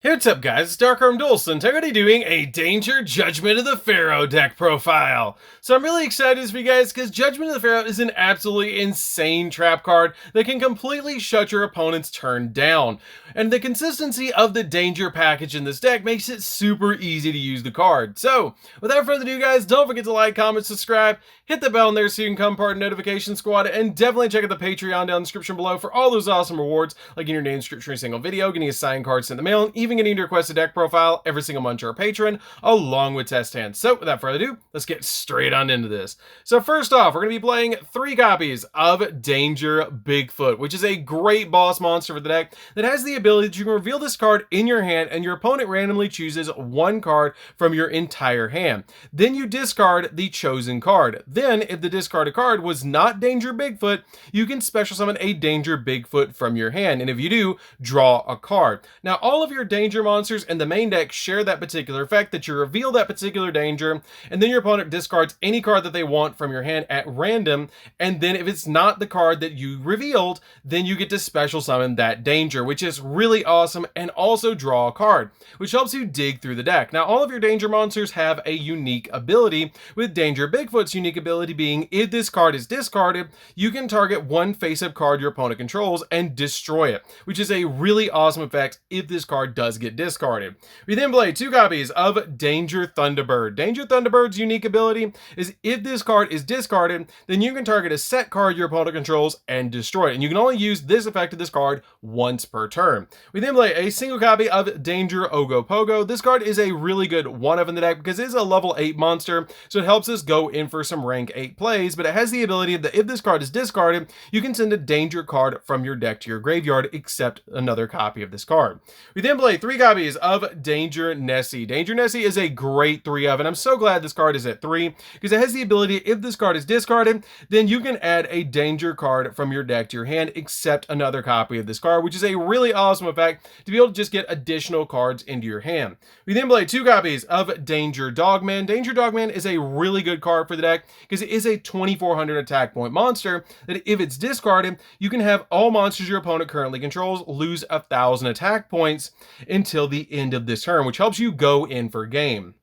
Hey, what's up guys, it's DarkArmedDuelist, and I'm going to be doing a Danger Judgment of the Pharaoh deck profile. So I'm really excited for you guys because Judgment of the Pharaoh is an absolutely insane trap card that can completely shut your opponent's turn down. And the consistency of the Danger package in this deck makes it super easy to use the card. So, without further ado guys, don't forget to like, comment, subscribe, hit the bell in there so you can come part of the notification squad, and definitely check out the Patreon down in the description below for all those awesome rewards, like getting your name description for a single video, getting a signed card sent in the mail, and even getting to request a deck profile every single month to our patron, along with test hands. So without further ado, let's get straight on into this. So first off, we're going to be playing 3 copies of Danger Bigfoot, which is a great boss monster for the deck that has the ability that you can reveal this card in your hand and your opponent randomly chooses 1 card from your entire hand. Then you discard the chosen card. Then, if the discarded card was not Danger Bigfoot, you can special summon a Danger Bigfoot from your hand, and if you do, draw a card. Now, all of your Danger monsters in the main deck share that particular effect, that you reveal that particular Danger, and then your opponent discards any card that they want from your hand at random, and then if it's not the card that you revealed, then you get to special summon that Danger, which is really awesome, and also draw a card, which helps you dig through the deck. Now, all of your Danger monsters have a unique ability, with Danger Bigfoot's unique ability being, if this card is discarded, you can target 1 face-up card your opponent controls and destroy it, which is a really awesome effect if this card does get discarded. We then play 2 copies of Danger Thunderbird. Danger Thunderbird's unique ability is, if this card is discarded, then you can target a set card your opponent controls and destroy it, and you can only use this effect of this card once per turn. We then play a single copy of Danger Ogopogo. This card is a really good one-of in the deck because it is a level 8 monster, so it helps us go in for some rank 8 plays, but it has the ability that if this card is discarded, you can send a Danger card from your deck to your graveyard, except another copy of this card. We then play 3 copies of Danger Nessie. Danger Nessie is a great 3-of, and I'm so glad this card is at 3, because it has the ability, if this card is discarded, then you can add a Danger card from your deck to your hand, except another copy of this card, which is a really awesome effect to be able to just get additional cards into your hand. We then play 2 copies of Danger Dogman. Danger Dogman is a really good card for the deck because it is a 2400 attack point monster that if it's discarded, you can have all monsters your opponent currently controls lose 1000 attack points until the end of this turn, which helps you go in for game.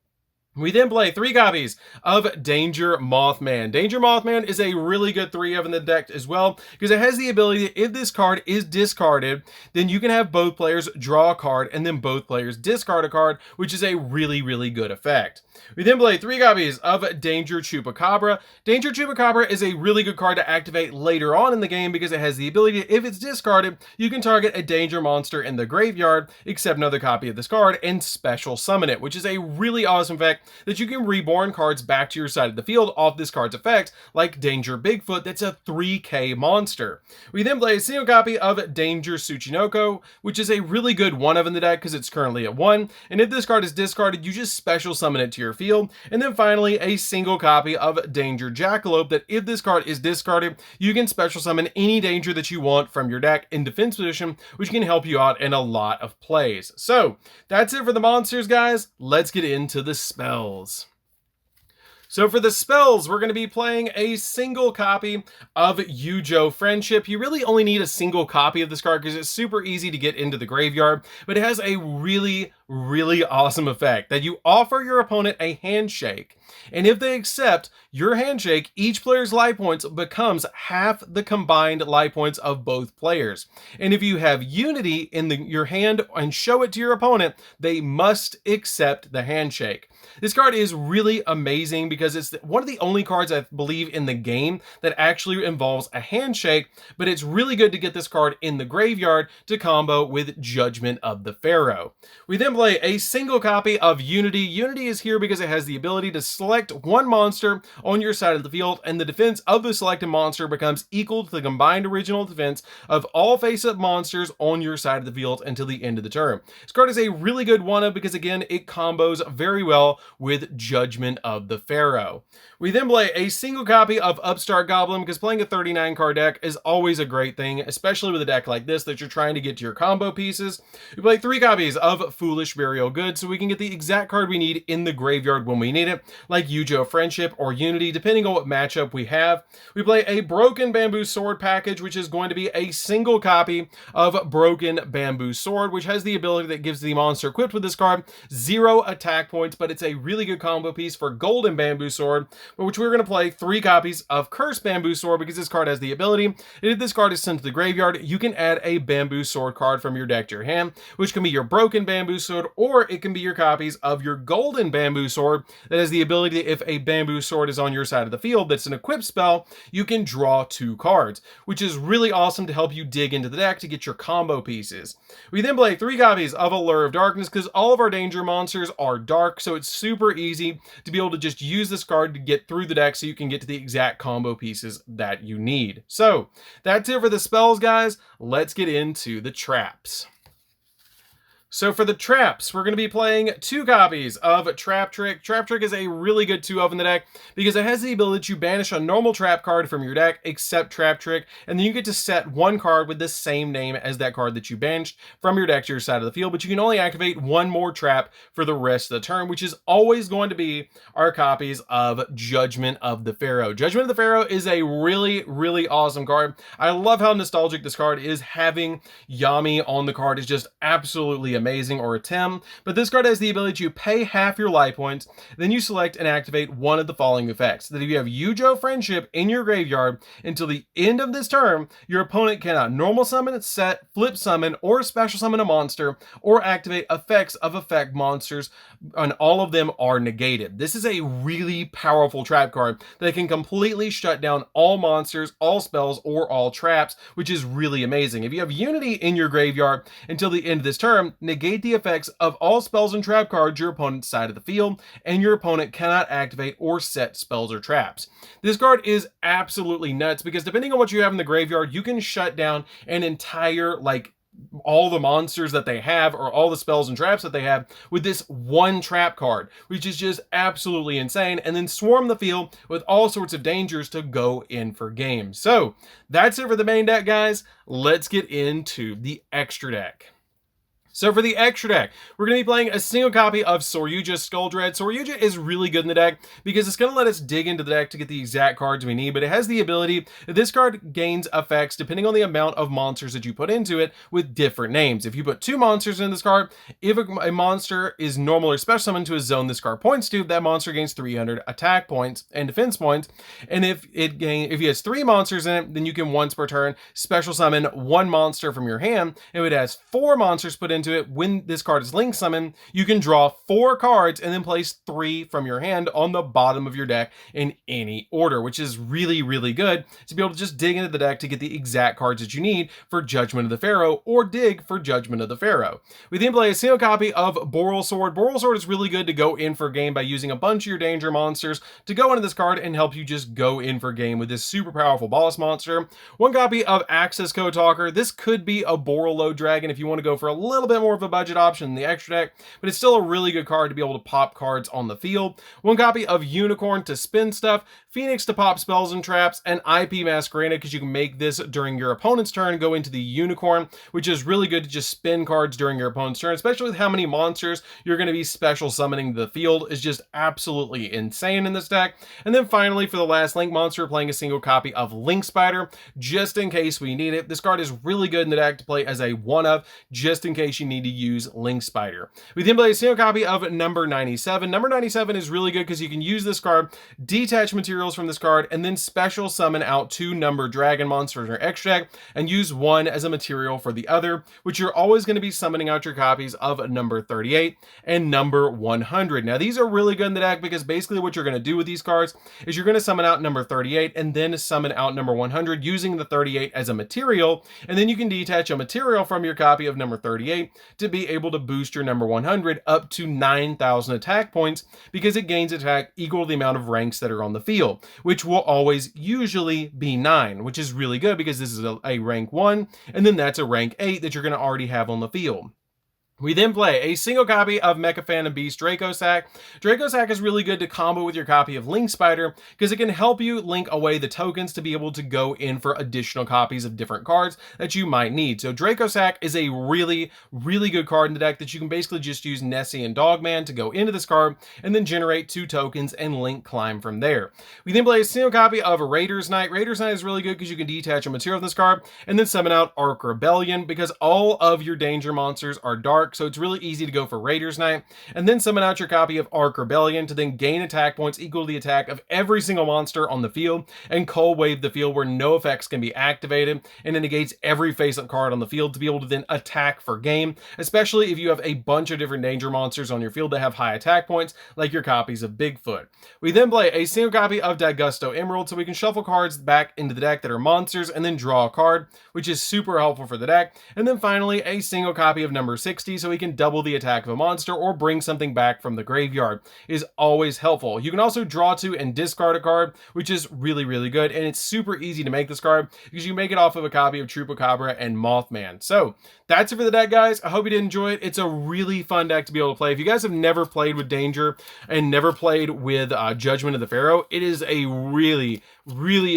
We then play 3 copies of Danger Mothman. Danger Mothman is a really good 3-of in the deck as well, because it has the ability that if this card is discarded, then you can have both players draw a card and then both players discard a card, which is a really good effect. We then play 3 copies of Danger Chupacabra. Danger Chupacabra is a really good card to activate later on in the game because it has the ability, if it's discarded, you can target a Danger monster in the graveyard, except another copy of this card, and special summon it, which is a really awesome effect that you can reborn cards back to your side of the field off this card's effect, like Danger Bigfoot, that's a 3k monster. We then play a single copy of Danger Tsuchinoko, which is a really good 1-of in the deck because it's currently at 1, and if this card is discarded, you just special summon it to your field. And then finally, a single copy of Danger Jackalope, that if this card is discarded, you can special summon any Danger that you want from your deck in defense position, which can help you out in a lot of plays. So, that's it for the monsters, guys. Let's get into the spells. So for the spells, we're going to be playing a single copy of Yugioh Friendship. You really only need a single copy of this card because it's super easy to get into the graveyard, but it has a really awesome effect that you offer your opponent a handshake, and if they accept your handshake, each player's life points becomes half the combined life points of both players. And if you have unity in your hand and show it to your opponent, they must accept the handshake. This card is really amazing because it's one of the only cards I believe in the game that actually involves a handshake, but it's really good to get this card in the graveyard to combo with Judgment of the Pharaoh. We then play a single copy of Unity. Unity is here because it has the ability to select 1 monster on your side of the field, and the defense of the selected monster becomes equal to the combined original defense of all face-up monsters on your side of the field until the end of the turn. This card is a really good 1-of because again, it combos very well with Judgment of the Pharaoh. We then play a single copy of Upstart Goblin because playing a 39 card deck is always a great thing, especially with a deck like this that you're trying to get to your combo pieces. We play 3 copies of Foolish Foolish Burial Good so we can get the exact card we need in the graveyard when we need it, like Yugioh Friendship or Unity, depending on what matchup we have. We play a Broken Bamboo Sword package, which is going to be a single copy of Broken Bamboo Sword, which has the ability that gives the monster equipped with this card 0 attack points, but it's a really good combo piece for Golden Bamboo Sword, which we're going to play 3 copies of Cursed Bamboo Sword because this card has the ability, if this card is sent to the graveyard, you can add a Bamboo Sword card from your deck to your hand, which can be your Broken Bamboo Sword, or it can be your copies of your Golden Bamboo Sword that has the ability, if a Bamboo Sword is on your side of the field that's an equipped spell, you can draw 2 cards, which is really awesome to help you dig into the deck to get your combo pieces. We then play 3 copies of Allure of Darkness because all of our danger monsters are dark, so it's super easy to be able to just use this card to get through the deck so you can get to the exact combo pieces that you need. So that's it for the spells, guys. Let's get into the traps. So for the traps, we're going to be playing 2 copies of Trap Trick. Trap Trick is a really good 2-of in the deck because it has the ability to banish a normal trap card from your deck except Trap Trick, and then you get to set 1 card with the same name as that card that you banished from your deck to your side of the field, but you can only activate 1 more trap for the rest of the turn, which is always going to be our copies of Judgment of the Pharaoh. Judgment of the Pharaoh is a really, really awesome card. I love how nostalgic this card is. Having Yami on the card is just absolutely amazing, or a Tim, but this card has the ability to pay half your life points, then you select and activate one of the following effects. That if you have Yugioh Friendship in your graveyard until the end of this turn, your opponent cannot normal summon, set, flip summon, or special summon a monster, or activate effects of effect monsters, and all of them are negated. This is a really powerful trap card that can completely shut down all monsters, all spells, or all traps, which is really amazing. If you have Unity in your graveyard until the end of this turn, negate the effects of all spells and trap cards your opponent's side of the field, and your opponent cannot activate or set spells or traps. This card is absolutely nuts because depending on what you have in the graveyard, you can shut down an entire, like, all the monsters that they have or all the spells and traps that they have with this 1 trap card, which is just absolutely insane, and then swarm the field with all sorts of dangers to go in for games. So that's it for the main deck, guys. Let's get into the extra deck. So for the extra deck, we're going to be playing a single copy of Soryuja Skull Dread. Soryuja is really good in the deck because it's going to let us dig into the deck to get the exact cards we need, but it has the ability that this card gains effects depending on the amount of monsters that you put into it with different names. If you put 2 monsters in this card, if a monster is normal or special summoned to a zone this card points to, that monster gains 300 attack points and defense points. And if he has 3 monsters in it, then you can once per turn special summon 1 monster from your hand. If it has 4 monsters put into it, when this card is link summoned, you can draw 4 cards and then place 3 from your hand on the bottom of your deck in any order, which is really, really good to be able to just dig into the deck to get the exact cards that you need for Judgment of the Pharaoh, or dig for Judgment of the Pharaoh. We then play a single copy of Boral Sword. Boral Sword is really good to go in for game by using a bunch of your danger monsters to go into this card and help you just go in for game with this super powerful boss monster. 1 copy of Access Code Talker. This could be a Boral Low Dragon if you want to go for a little bit more of a budget option in the extra deck, but it's still a really good card to be able to pop cards on the field. 1 copy of Unicorn to spin stuff, Phoenix to pop spells and traps, and IP Masquerade because you can make this during your opponent's turn go into the Unicorn, which is really good to just spin cards during your opponent's turn, especially with how many monsters you're going to be special summoning to the field is just absolutely insane in this deck. And then finally, for the last Link monster, we're playing a single copy of Link Spider, just in case we need it. This card is really good in the deck to play as a 1-of, just in case you need to use Link Spider. We then play a single copy of Number 97. Number 97 is really good because you can use this card, detach materials from this card, and then special summon out 2 number dragon monsters in your extra deck and use 1 as a material for the other, which you're always going to be summoning out your copies of Number 38 and Number 100. Now these are really good in the deck because basically what you're going to do with these cards is you're going to summon out Number 38 and then summon out Number 100 using the 38 as a material, and then you can detach a material from your copy of Number 38 to be able to boost your Number 100 up to 9,000 attack points because it gains attack equal to the amount of ranks that are on the field, which will always usually be 9, which is really good because this is a rank 1, and then that's a rank 8 that you're going to already have on the field. We then play a single copy of Mecha Phantom Beast Dracosack. Dracosack is really good to combo with your copy of Link Spider because it can help you link away the tokens to be able to go in for additional copies of different cards that you might need. So Dracosack is a really good card in the deck that you can basically just use Nessie and Dogman to go into this card and then generate 2 tokens and Link climb from there. We then play a single copy of Raider's Knight. Raider's Knight is really good because you can detach a material from this card and then summon out Arc Rebellion because all of your danger monsters are dark. So it's really easy to go for Raider's Knight and then summon out your copy of Arc Rebellion to then gain attack points equal to the attack of every single monster on the field and Cold Wave the field where no effects can be activated, and it negates every face-up card on the field to be able to then attack for game, especially if you have a bunch of different danger monsters on your field that have high attack points like your copies of Bigfoot. We then play a single copy of Daigusto Emerald so we can shuffle cards back into the deck that are monsters and then draw a card, which is super helpful for the deck. And then finally a single copy of number 60 so we can double the attack of a monster or bring something back from the graveyard. Is always helpful. You can also draw 2 and discard a card, which is really good, and it's super easy to make this card because you make it off of a copy of Chupacabra and Mothman. So that's it for the deck, guys. I hope you did enjoy it. It's a really fun deck to be able to play. If you guys have never played with Danger and never played with Judgment of the Pharaoh, it is a really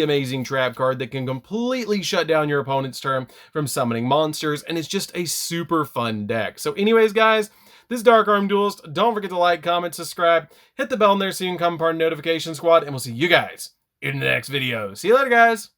amazing trap card that can completely shut down your opponent's turn from summoning monsters, and it's just a super fun deck. So anyways, guys, this is DarkArmedDuelist. Don't forget to like, comment, subscribe, hit the bell in there so you can become part of the notification squad, and we'll see you guys in the next video. See you later, guys.